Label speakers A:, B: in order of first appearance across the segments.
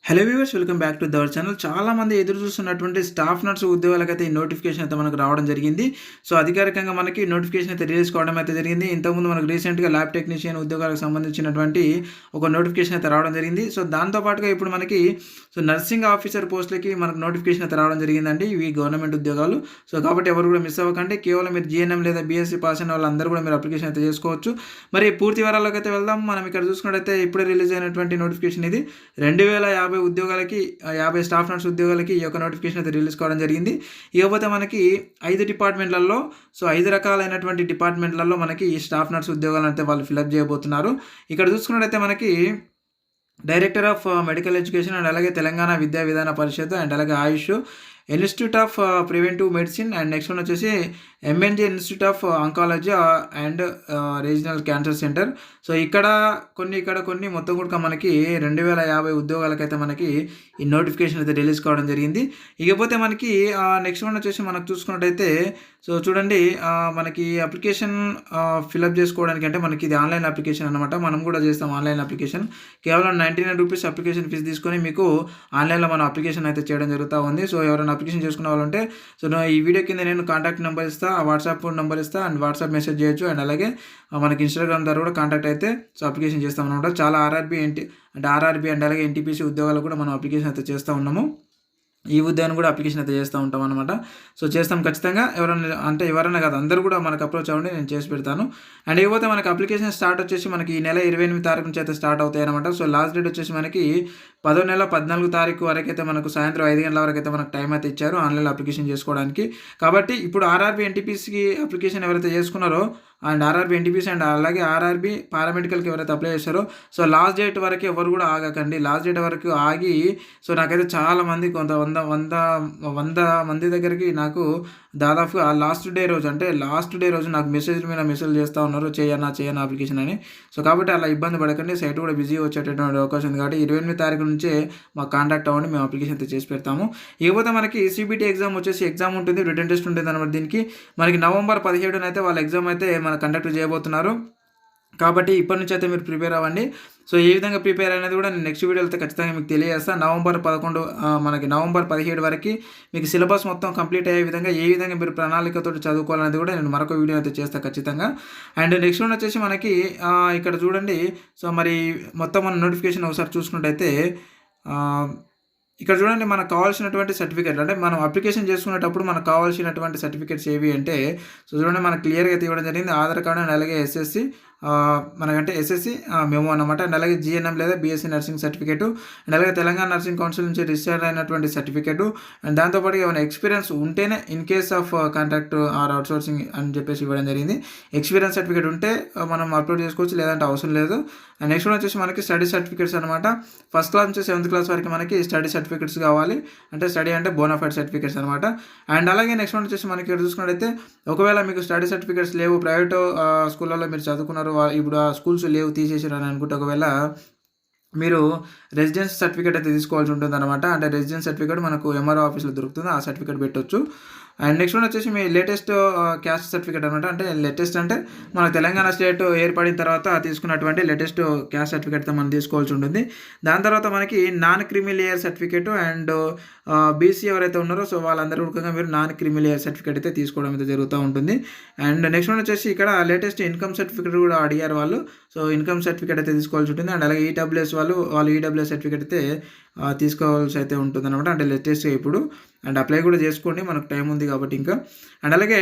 A: Hello viewers, welcome back to our channel. చాలామంది ఎదురు చూస్తున్నటువంటి స్టాఫ్ నర్స్ ఉద్యోగాలకైతే ఈ నోటిఫికేషన్ అయితే మనకు రావడం జరిగింది. సో అధికారికంగా మనకి నోటిఫికేషన్ అయితే రిలీజ్ కావడం అయితే జరిగింది. ఇంతకుముందు మనకు రీసెంట్గా ల్యాబ్ టెక్నీషియన్ ఉద్యోగాలకు సంబంధించినటువంటి ఒక నోటిఫికేషన్ అయితే రావడం జరిగింది. సో దాంతోపాటుగా ఇప్పుడు మనకి నర్సింగ్ ఆఫీసర్ పోస్టులకి మనకు నోటిఫికేషన్ అయితే రావడం జరిగిందండి. ఇవి గవర్నమెంట్ ఉద్యోగాలు. సో కాబట్టి ఎవరు కూడా మిస్ అవ్వకండి. కేవలం మీరు జీఎన్ఎం లేదా బీఎస్సీ పాస్ అయిన వాళ్ళందరూ కూడా మీరు అప్లికేషన్ అయితే చేసుకోవచ్చు. మరి పూర్తి వివరాల్లోకి అయితే వెళ్దాం. మనం ఇక్కడ చూసుకున్నట్టయితే ఇప్పుడే రిలీజ్ అయినటువంటి నోటిఫికేషన్ ఇది. 2050 ఉద్యోగాలకి 50 స్టాఫ్ నర్స్ ఉద్యోగాలకి ఈ యొక్క నోటిఫికేషన్ అయితే రిలీజ్ కావడం జరిగింది. ఇకపోతే మనకి 5 డిపార్ట్మెంట్లలో 5 రకాలైనటువంటి డిపార్ట్మెంట్లలో మనకి ఈ స్టాఫ్ నర్స్ ఉద్యోగాలు అయితే వాళ్ళు ఫిల్అప్ చేయబోతున్నారు. ఇక్కడ చూసుకున్నట్టయితే మనకి director of medical education and అలాగే తెలంగాణ విద్యా విధాన పరిషత్ అండ్ అలాగే Ayush institute of preventive medicine and next one వచ్చేసి MNJ institute of oncology and regional cancer centre. So ఇక్కడ కొన్ని మొత్తం కూడా మనకి 2050 ఉద్యోగాలకైతే మనకి ఈ నోటిఫికేషన్ అయితే రిలీజ్ కావడం జరిగింది. ఇకపోతే మనకి నెక్స్ట్ వన్ వచ్చేసి మనకు చూసుకున్నట్టయితే సో చూడండి, మనకి అప్లికేషన్ ఫిల్అప్ చేసుకోవడానికి అంటే మనకి ఇది ఆన్లైన్ అప్లికేషన్ అనమాట. మనం కూడా చేస్తాం ఆన్లైన్ అప్లికేషన్. కేవలం 99 రూపీస్ అప్లికేషన్ ఫీజు తీసుకొని మీకు ఆన్లైన్లో మనం అప్లికేషన్ అయితే చేయడం జరుగుతూ ఉంది. సో ఎవరైనా అప్లికేషన్ చేసుకున్న వాళ్ళు ఉంటే సో ఈ వీడియో కింద నేను కాంటాక్ట్ నెంబర్ ఇస్తాను, వాట్సాప్ నెంబర్ ఇస్తాను అండ్ వాట్సాప్ మెసేజ్ చేయొచ్చు. అండ్ అలాగే మనకి ఇన్స్టాగ్రామ్ ద్వారా కూడా కాంటాక్ట్ అయితే సో అప్లికేషన్ చేస్తాం అనమాట. చాలా ఆర్ఆర్బీ అండ్ అలాగే ఎన్టీపీసీ ఉద్యోగాలు కూడా మనం అప్లికేషన్ అయితే చేస్తూ ఉన్నాము. ఈ ఉద్యోగాన్ని కూడా అప్లికేషన్ అయితే చేస్తూ ఉంటాం అనమాట. సో చేస్తాం ఖచ్చితంగా. ఎవరైనా కాదు, అందరూ కూడా మనకు అప్రోచ్ అవ్వండి, నేను చేసి పెడతాను. అండ్ ఇకపోతే మనకి అప్లికేషన్ స్టార్ట్ వచ్చేసి మనకి ఈ నెల 28 తారీఖు నుంచి అయితే స్టార్ట్ అవుతాయి అనమాట. సో లాస్ట్ డేట్ వచ్చేసి మనకి 10వ నెల 14 తారీఖు వరకు అయితే మనకు సాయంత్రం 5 గంటల వరకు అయితే మనకు టైం అయితే ఇచ్చారు ఆన్లైన్లో అప్లికేషన్ చేసుకోవడానికి. కాబట్టి ఇప్పుడు ఆర్ఆర్బీ ఎన్టీపీసీకి అప్లికేషన్ ఎవరైతే చేసుకున్నారో అండ్ ఆర్ఆర్బీ ఎన్టీపీసీ అండ్ అలాగే ఆర్ఆర్బీ పారామెడికల్కి ఎవరైతే అప్లై చేస్తారో సో లాస్ట్ డేట్ వరకు ఎవరు కూడా ఆగకండి. లాస్ట్ డేట్ వరకు ఆగి సో నాకైతే చాలా మంది వంద మంది దగ్గరికి నాకు దాదాపు ఆ లాస్ట్ డే రోజు నాకు మెసేజ్ చేస్తూ ఉన్నారు, చేయన్నా అప్లికేషన్ అని. సో కాబట్టి అలా ఇబ్బంది పడకండి. సైట్ కూడా బిజీ వచ్చేటటువంటి అవకాశం ఉంది. కాబట్టి 28 తారీఖు నుంచే మాకు కాంటాక్ట్ అవ్వండి, మేము అప్లికేషన్ అయితే చేసి పెడతాము. ఇకపోతే మనకి సిబిటీ ఎగ్జామ్ ఉంటుంది, రిటన్ టెస్ట్ ఉంటుంది అనమాట. దీనికి మనకి నవంబర్ 17న అయితే వాళ్ళ ఎగ్జామ్ అయితే కండక్ట్ చేయబోతున్నారు. కాబట్టి ఇప్పటి నుంచి అయితే మీరు ప్రిపేర్ అవ్వండి. సో ఏ విధంగా ప్రిపేర్ అనేది కూడా నేను నెక్స్ట్ వీడియోలో అయితే ఖచ్చితంగా మీకు తెలియజేస్తాను. నవంబర్ 17 వరకు మీకు సిలబస్ మొత్తం కంప్లీట్ అయ్యే విధంగా ఏ విధంగా మీరు ప్రణాళికతో చదువుకోవాలనేది కూడా నేను మరొక వీడియో అయితే చేస్తాను ఖచ్చితంగా. అండ్ నెక్స్ట్ వన్ వచ్చేసి మనకి ఇక్కడ చూడండి. సో మరి మొత్తం మన నోటిఫికేషన్ ఒకసారి చూసుకున్నట్టయితే ఇక్కడ చూడండి, మనకు కావాల్సినటువంటి సర్టిఫికేట్లు అంటే మనం అప్లికేషన్ చేసుకునేటప్పుడు మనకు కావాల్సినటువంటి సర్టిఫికేట్స్ ఏవి అంటే సో చూడండి, మనకు క్లియర్గా అయితే ఇవ్వడం జరిగింది. ఆధార్ కార్డు అండ్ అలాగే మనకంటే ఎస్ఎస్సి మేము అన్నమాట. అండ్ అలాగే జీఎన్ఎం లేదా బీఎస్సీ నర్సింగ్ సర్టిఫికేటు అండ్ అలాగే తెలంగాణ నర్సింగ్ కౌన్సిల్ నుంచి రిజిస్టర్ అయినటువంటి సర్టిఫికేటు అండ్ దాంతోపాటు ఏమైనా ఎక్స్పీరియన్స్ ఉంటేనే in case of contract are outsourcing అని చెప్పేసి ఇవ్వడం జరిగింది. ఎక్స్పీరియన్స్ సర్టిఫికేట్ ఉంటే మనం అప్లోడ్ చేసుకోవచ్చు, లేదంటే అవసరం లేదు. అండ్ నెక్స్ట్ వన్ వచ్చేసి మనకి స్టడీ సర్టిఫికేట్స్ అనమాట. ఫస్ట్ క్లాస్ నుంచి 7th క్లాస్ వరకు మనకి స్టడీ సర్టిఫికేట్స్ కావాలి. అంటే స్టడీ అంటే బోనాఫైడ్ సర్టిఫికేట్స్ అనమాట. అండ్ అలాగే నెక్స్ట్ వన్ వచ్చేసి మనకి చూసుకున్నట్టయితే ఒకవేళ మీకు స్టడీ సర్టిఫికేట్స్ లేవు, ప్రైవేట్ స్కూళ్ళలో మీరు చదువుకున్నారు, ఇప్పుడు ఆ స్కూల్స్ లేవు, తీసేసారు అని అనుకుంటే ఒకవేళ మీరు రెసిడెన్స్ సర్టిఫికేట్ అయితే తీసుకోవాల్సి ఉంటుంది అనమాట. అంటే రెసిడెన్స్ సర్టిఫికేట్ మనకు ఎంఆర్ఓ ఆఫీస్లో దొరుకుతుంది, ఆ సర్టిఫికేట్ పెట్టవచ్చు. అండ్ నెక్స్ట్ వన్ వచ్చేసి మీ లేటెస్ట్ క్యాస్ట్ సర్టిఫికేట్ అనమాట. అంటే లేటెస్ట్ అంటే మన తెలంగాణ స్టేట్ ఏర్పడిన తర్వాత తీసుకున్నటువంటి లేటెస్ట్ క్యాస్ట్ సర్టిఫికేట్తో మనం తీసుకోవాల్సి ఉంటుంది. దాని తర్వాత మనకి నాన్ క్రిమి లేయర్ సర్టిఫికేట్ అండ్ బీసీ ఎవరైతే ఉన్నారో సో వాళ్ళందరూ కూడా మీరు నాన్ క్రిమి లేయర్ సర్టిఫికేట్ అయితే తీసుకోవడం అయితే జరుగుతూ ఉంటుంది. అండ్ నెక్స్ట్ వన్ వచ్చేసి ఇక్కడ లేటెస్ట్ ఇన్కమ్ సర్టిఫికేట్ కూడా అడిగారు వాళ్ళు. సో ఇన్కమ్ సర్టిఫికేట్ అయితే తీసుకోవాల్సి ఉంటుంది. అండ్ అలాగే ఈడబ్ల్యూఎస్ వాళ్ళు ఈడబ్ల్యూఎస్ సర్టిఫికేట్ అయితే తీసుకోవాల్సి అయితే ఉంటుంది అనమాట. అంటే లేటెస్ట్ ఇప్పుడు అండ్ అప్లై కూడా చేసుకోండి, మనకు టైం ఉంది కాబట్టి ఇంకా. అండ్ అలాగే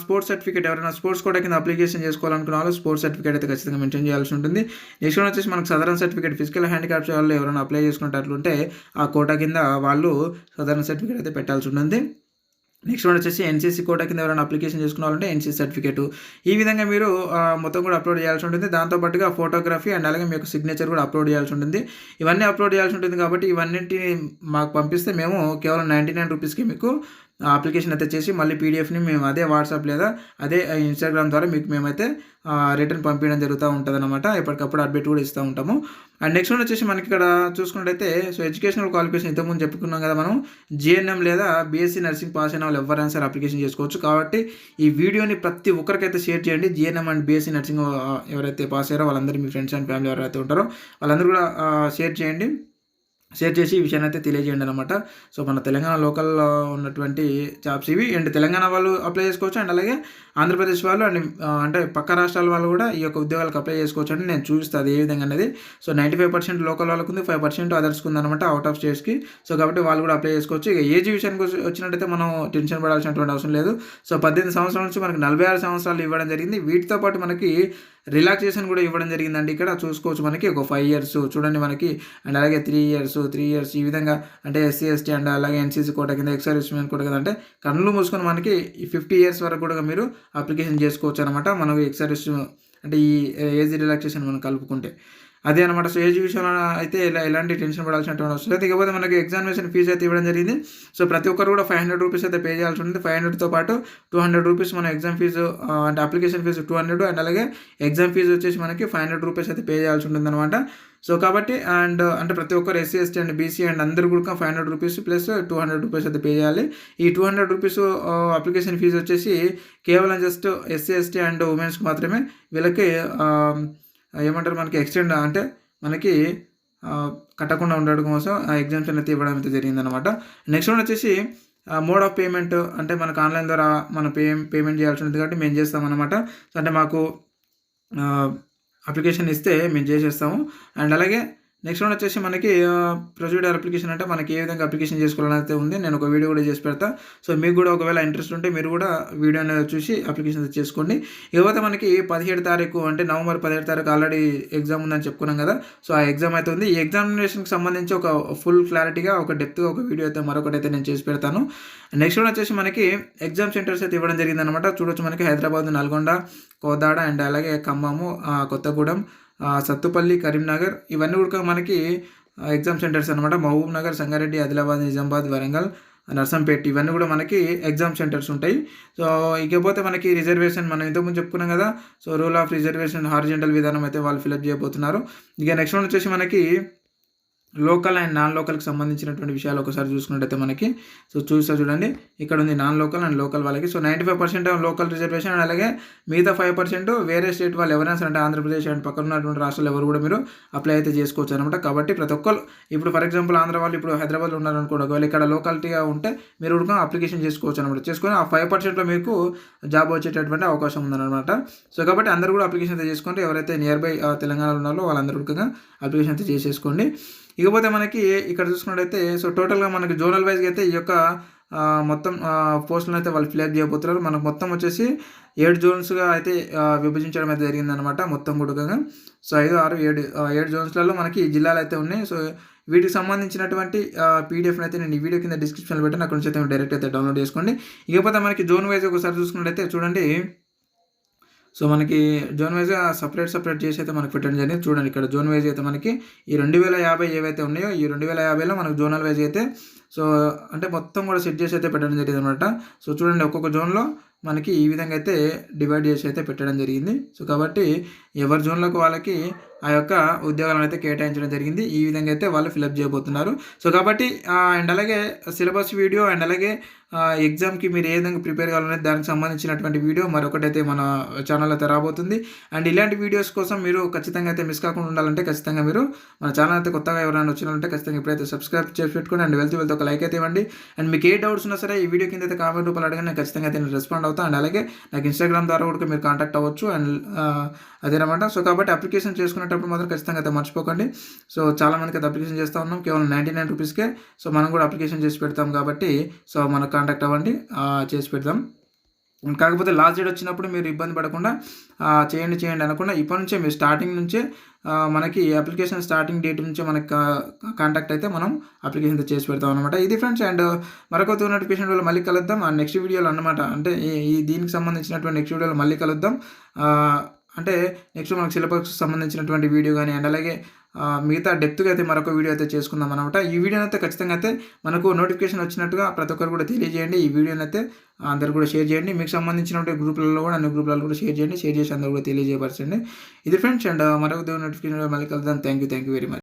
A: స్పోర్ట్స్ సర్టిఫికేట్ ఎవరైనా స్పోర్ట్స్ కోటా కింద అప్లికేషన్ చేసుకోవాలనుకున్న వాళ్ళు స్పోర్ట్స్ సర్టిఫికేట్ అయితే ఖచ్చితంగా మెన్షన్ చేయాల్సి ఉంటుంది. నెక్స్ట్ వన్ వచ్చేసి మనకు సదరన్ సర్టిఫికేట్ ఫిజికల్ హ్యాండిక్యాప్స్ వాళ్ళు ఎవరైనా అప్లై చేసుకున్నట్లుంటే ఆ కోటా కింద వాళ్ళు సదరన్ సర్టిఫికేట్ అయితే పెట్టాల్సి ఉంటుంది. నెక్స్ట్ వన్ వచ్చేసి ఎన్సీసీ కోటా కింద ఎవరైనా అప్లికేషన్ చేసుకున్నారంటే ఎన్సీసీ సర్టిఫికేట్. ఈ విధంగా మీరు మొత్తం కూడా అప్లోడ్ చేయాల్సి ఉంటుంది. దాంతోపాటుగా ఫోటోగ్రఫీ అండ్ అలాగే మీకు సిగ్నేచర్ కూడా అప్లోడ్ చేయాల్సి ఉంటుంది. ఇవన్నీ అప్లోడ్ చేయాల్సి ఉంటుంది. కాబట్టి ఇవన్నింటిని మాకు పంపిస్తే మేము కేవలం 99 రూపీస్కి మీకు అప్లికేషన్ అయితే చేసి మళ్ళీ పీడిఎఫ్ని మేము అదే వాట్సాప్ లేదా అదే ఇన్స్టాగ్రామ్ ద్వారా మీకు మేమైతే రిటర్న్ పంపించడం జరుగుతూ ఉంటుంది అనమాట. ఎప్పటికప్పుడు అప్డేట్ కూడా ఇస్తూ ఉంటాము. అండ్ నెక్స్ట్ వచ్చేసి మనకి ఇక్కడ చూసుకున్నట్టయితే సో ఎడ్యుకేషనల్ క్వాలిఫికేషన్ ఇంతకుముందు చెప్పుకున్నాం కదా మనం, జీఎన్ఎం లేదా బీఎస్సీ నర్సింగ్ పాస్ అయిన వాళ్ళు ఎవరైనా సరే అప్లికేషన్ చేసుకోవచ్చు. కాబట్టి ఈ వీడియోని ప్రతి ఒక్కరికైతే షేర్ చేయండి. జీఎన్ఎం అండ్ బీఎస్సీ నర్సింగ్ ఎవరైతే పాస్ అయ్యారో వాళ్ళందరూ మీ ఫ్రెండ్స్ అండ్ ఫ్యామిలీ ఎవరైతే ఉంటారో వాళ్ళందరూ కూడా షేర్ చేయండి. షేర్ చేసి ఈ విషయాన్ని అయితే తెలియజేయండి అనమాట. సో మన తెలంగాణ లోకల్‌లో ఉన్నటువంటి జాబ్స్ ఇవి. అండ్ తెలంగాణ వాళ్ళు అప్లై చేసుకోవచ్చు. అండ్ అలాగే ఆంధ్రప్రదేశ్ వాళ్ళు అండ్ అంటే పక్క రాష్ట్రాల వాళ్ళు కూడా ఈ యొక్క ఉద్యోగాలకు అప్లై చేసుకోవచ్చు అని నేను చూపిస్తా అది ఏ విధంగా అనేది. సో 95% లోకల్ వాళ్ళకుంది, 5% అదర్స్‌కి ఉందనమాట ఔట్ ఆఫ్ స్టేట్స్‌కి. సో కాబట్టి వాళ్ళు కూడా అప్లై చేసుకోవచ్చు. ఇక ఏజ్ విషయానికి వచ్చినట్టయితే మనం టెన్షన్ పడాల్సినటువంటి అవసరం లేదు. సో 18 సంవత్సరాల నుంచి మనకి 46 సంవత్సరాలు ఇవ్వడం జరిగింది. వీటితో పాటు మనకి రిలాక్సేషన్ కూడా ఇవ్వడం జరిగిందండి. ఇక్కడ చూసుకోవచ్చు మనకి ఒక 5 ఇయర్స్ చూడండి మనకి. అండ్ అలాగే 3 ఇయర్స్ ఈ విధంగా అంటే ఎస్సీ, ఎస్టీ అండ్ అలాగే ఎన్సీసీ కోటా కింద ఎక్స్ సర్వీస్‌మెన్ కోటా కింద అంటే కళ్ళు మూసుకొని మనకి 50 ఇయర్స్ వరకు కూడా మీరు అప్లికేషన్ చేసుకోవచ్చు అనమాట. మనకు ఎక్స్ సర్వీస్ అంటే ఈ ఏజ్ రిలాక్సేషన్ మనం కలుపుకుంటే. అదే అనమాట. సో ఏజ్ విషయంలో అయితే ఎలాంటి టెన్షన్ పడాల్సినటువంటి అవసరం లేదు. ఇకపోతే మనకి ఎగ్జామినేషన్ ఫీజు అయితే ఇవ్వడం జరిగింది. సో ప్రతి ఒక్కరు కూడా రూ. 500 అయితే పే చేయాల్సి ఉంటుంది. 500తో పాటు రూ. 200 మన ఎగ్జామ్ ఫీజు అంటే అప్లికేషన్ ఫీజు 200 అండ్ అలాగే ఎగ్జామ్ ఫీజు వచ్చేసి మనకి రూ. 500 అయితే పే చేయాల్సి ఉంటుందన్నమాట. సో కాబట్టి అంటే ప్రతి ఒక్కరు SC, ST and BC and అందరూ కూడా రూ. 500 ప్లస్ రూ. 200 అయితే పే చేయాలి. ఈ రూ. 200 అప్లికేషన్ ఫీజు వచ్చేసి కేవలం జస్ట్ ఎస్సీ, ఎస్టీ అండ్ ఉమెన్స్‌కి మాత్రమే. వీళ్ళకి ఏమంటారు మనకి ఎక్స్టెండ్ అంటే మనకి కట్టకుండా ఉండడం కోసం ఆ ఎగ్జామ్షన్ అయితే ఇవ్వడం అయితే జరిగిందనమాట. నెక్స్ట్ వన్ వచ్చేసి మోడ్ ఆఫ్ పేమెంట్ అంటే మనకు ఆన్లైన్ ద్వారా మనం పేమెంట్ చేయాల్సి ఉంటుంది కాబట్టి మేము చేస్తామన్నమాట. సో అంటే మాకు అప్లికేషన్ ఇస్తే మేము చేసేస్తాము. అండ్ అలాగే నెక్స్ట్ వన్ వచ్చేసి మనకి ప్రొసీడర్ అప్లికేషన్ అంటే మనకి ఏ విధంగా అప్లికేషన్ చేసుకోవాలని అయితే ఉంది. నేను ఒక వీడియో కూడా చేసి పెడతా. సో మీకు కూడా ఒకవేళ ఇంట్రెస్ట్ ఉంటే మీరు కూడా వీడియో అనేది చూసి అప్లికేషన్ చేసుకోండి. ఇకపోతే మనకి 17 తారీఖు అంటే నవంబర్ 17 తారీఖు ఆల్రెడీ ఎగ్జామ్ ఉందని చెప్పుకున్నాం కదా. సో ఆ ఎగ్జామ్ అయితే ఉంది. ఈ ఎగ్జామినేషన్కి సంబంధించి ఒక ఫుల్ క్లారిటీగా ఒక డెప్త్గా ఒక వీడియో అయితే మరొకటి అయితే నేను చేసి పెడతాను. నెక్స్ట్ వన్ వచ్చేసి మనకి ఎగ్జామ్ సెంటర్స్ అయితే ఇవ్వడం జరిగిందనమాట. చూడొచ్చు మనకి హైదరాబాద్, నల్గొండ, కోదాడ అండ్ అలాగే ఖమ్మము, కొత్తగూడెం, సత్తుపల్లి, కరీంనగర్ ఇవన్నీ కూడా మనకి ఎగ్జామ్ సెంటర్స్ అనమాట. మహబూబ్ నగర్, సంగారెడ్డి, ఆదిలాబాద్, నిజామాబాద్, వరంగల్, నర్సంపేట్ ఇవన్నీ కూడా మనకి ఎగ్జామ్ సెంటర్స్ ఉంటాయి. సో ఇకపోతే మనకి రిజర్వేషన్ మనం ఇంతకుముందు చెప్పుకున్నాం కదా. So rule of reservation horizontal విధానం అయితే వాళ్ళు ఫిలప్ చేయబోతున్నారు. ఇక నెక్స్ట్ వన్ వచ్చేసి మనకి లోకల్ అండ్ నాన్ లోకల్కి సంబంధించినటువంటి విషయాలు ఒకసారి చూసుకున్నట్టయితే మనకి చూడండి ఇక్కడ ఉంది నాన్ లోకల్ అండ్ లోకల్ వాళ్ళకి. సో 95% లోకల్ రిజర్వేషన్ అండ్ అలాగే మిగతా 5% వేరే స్టేట్ వాళ్ళు ఎవరైనా సరే అంటే ఆంధ్రప్రదేశ్ అండ్ పక్కన ఉన్నటువంటి రాష్ట్రాలు ఎవరు కూడా మీరు అప్లై అయితే చేసుకోవచ్చు అనమాట. కాబట్టి ప్రతి ఒక్కరు ఇప్పుడు ఫర్ ఎగ్జాంపుల్ ఆంధ్ర వాళ్ళు ఇప్పుడు హైదరాబాద్లో ఉన్నారనుకోండి, ఒకవేళ ఇక్కడ లోకాలిటీగా ఉంటే మీరు కూడా అప్లికేషన్ చేసుకోవచ్చు అనమాట. చేసుకొని ఆ 5%లో మీకు జాబ్ వచ్చేటటువంటి అవకాశం ఉందన్నమాట. సో కాబట్టి అందరూ కూడా అప్లికేషన్ అయితే చేసుకోండి. ఎవరైతే నియర్ బై తెలంగాణలో ఉన్నారో వాళ్ళందరూ కూడా అప్లికేషన్ అయితే చేసేసుకోండి. ఇకపోతే మనకి ఇక్కడ చూసుకున్నట్టయితే సో టోటల్గా మనకి జోనల్ వైజ్గా అయితే ఈ యొక్క మొత్తం పోస్టులను అయితే వాళ్ళు ఫిలప్ చేయబోతున్నారు. మనకు మొత్తం వచ్చేసి 7 జోన్స్గా అయితే విభజించడం అయితే జరిగిందనమాట. మొత్తం కూడా సో 5, 6, 7 జోన్స్లలో మనకి జిల్లాలు అయితే ఉన్నాయి. సో వీటికి సంబంధించినటువంటి పీడిఎఫ్ని అయితే నేను ఈ వీడియో కింద డిస్క్రిప్షన్లో పెట్టాను. అక్కడ నుంచి అయితే డైరెక్ట్ అయితే డౌన్లోడ్ చేసుకోండి. ఇకపోతే మనకి జోన్ వైజ్ ఒకసారి చూసుకున్నట్టయితే చూడండి. సో మనకి జోన్ వైజ్గా సపరేట్ చేసి అయితే మనకు పెట్టడం జరిగింది. చూడండి ఇక్కడ జోన్ వైజ్ అయితే మనకి ఈ 2050 ఏవైతే ఉన్నాయో ఈ 2050లో మనకు జోనల్ వైజ్ అయితే సో అంటే మొత్తం కూడా సెట్ చేసి అయితే పెట్టడం జరిగింది అనమాట. సో చూడండి ఒక్కొక్క జోన్లో మనకి ఈ విధంగా అయితే డివైడ్ చేసి అయితే పెట్టడం జరిగింది. సో కాబట్టి ఎవరి జోన్లకు వాళ్ళకి ఆ యొక్క ఉద్యోగాలను అయితే కేటాయించడం జరిగింది. ఈ విధంగా అయితే వాళ్ళు ఫిలప్ చేయబోతున్నారు. సో కాబట్టి అండ్ అలాగే సిలబస్ వీడియో అండ్ అలాగే ఎగ్జామ్కి మీరు ఏ విధంగా ప్రిపేర్ కావాలనేది దానికి సంబంధించినటువంటి వీడియో మరొకటైతే మన ఛానల్ అయితే రాబోతుంది. అండ్ ఇలాంటి వీడియోస్ కోసం మీరు ఖచ్చితంగా అయితే మిస్ కాకుండా ఉండాలంటే ఖచ్చితంగా మీరు మన ఛానల్ అయితే కొత్తగా ఎవరైనా వచ్చినారంటే ఖచ్చితంగా ఇప్పుడైతే సబ్స్క్రైబ్ చేసి పెట్టుకోండి. అండ్ వెళ్తూ ఒక లైక్ అయితే ఇవ్వండి. అండ్ మీకు ఏ డౌట్స్ ఉన్నా సరే ఈ వీడియో కింద అయితే కామెంట్ రూపాయలు అడగండి. నేను ఖచ్చితంగా అయితే నేను రెస్పాండ్ అవుతాను. అండ్ అలాగే నాకు ఇన్స్టాగ్రామ్ ద్వారా కూడా మీరు కాంటాక్ట్ అవ్వచ్చు. అండ్ అదేనమాట. సో కాబట్టి అప్లికేషన్ చేసుకునేటప్పుడు మాత్రం ఖచ్చితంగా అయితే మర్చిపోకండి. సో చాలామందికి అయితే అప్లికేషన్ చేస్తూ ఉన్నాం కేవలం 99 రూపీస్కే. సో మనం కూడా అప్లికేషన్ చేసి పెడతాం కాబట్టి సో మనకు కాంటాక్ట్ అవ్వండి, చేసి పెడతాం. కాకపోతే లాస్ట్ డేట్ వచ్చినప్పుడు మీరు ఇబ్బంది పడకుండా చేయండి అనకుండా ఇప్పటి నుంచే మీరు స్టార్టింగ్ నుంచే మనకి అప్లికేషన్ స్టార్టింగ్ డేట్ నుంచే మనకి కాంటాక్ట్ అయితే మనం అప్లికేషన్ చేసి పెడతాం అనమాట. ఇది ఫ్రెండ్స్. అండ్ మరొక నోటిఫికేషన్ వల్ల మళ్ళీ కలుద్దాం ఆ నెక్స్ట్ వీడియోలో అనమాట. అంటే ఈ దీనికి సంబంధించినటువంటి నెక్స్ట్ వీడియోలో మళ్ళీ కలుద్దాం. అంటే నెక్స్ట్ మనకు సిలబస్కి సంబంధించినటువంటి వీడియో కానీ అండ్ అలాగే మిగతా డెప్త్గా అయితే మరొక వీడియో అయితే చేసుకుందాం అనమాట. ఈ వీడియోని అయితే ఖచ్చితంగా అయితే మనకు నోటిఫికేషన్ వచ్చినట్టుగా ప్రతి ఒక్కరు కూడా తెలియజేయండి. ఈ వీడియోని అయితే అందరు కూడా షేర్ చేయండి. మీకు సంబంధించినటువంటి గ్రూపులలో కూడా అన్ని గ్రూపులలో కూడా షేర్ చేసి అందరూ కూడా తెలియజేయపరచండి. ఇది ఫ్రెండ్స్. అండ్ మరొక నోటిఫికేషన్ మళ్ళీ కలుద్దాం. Thank you very much.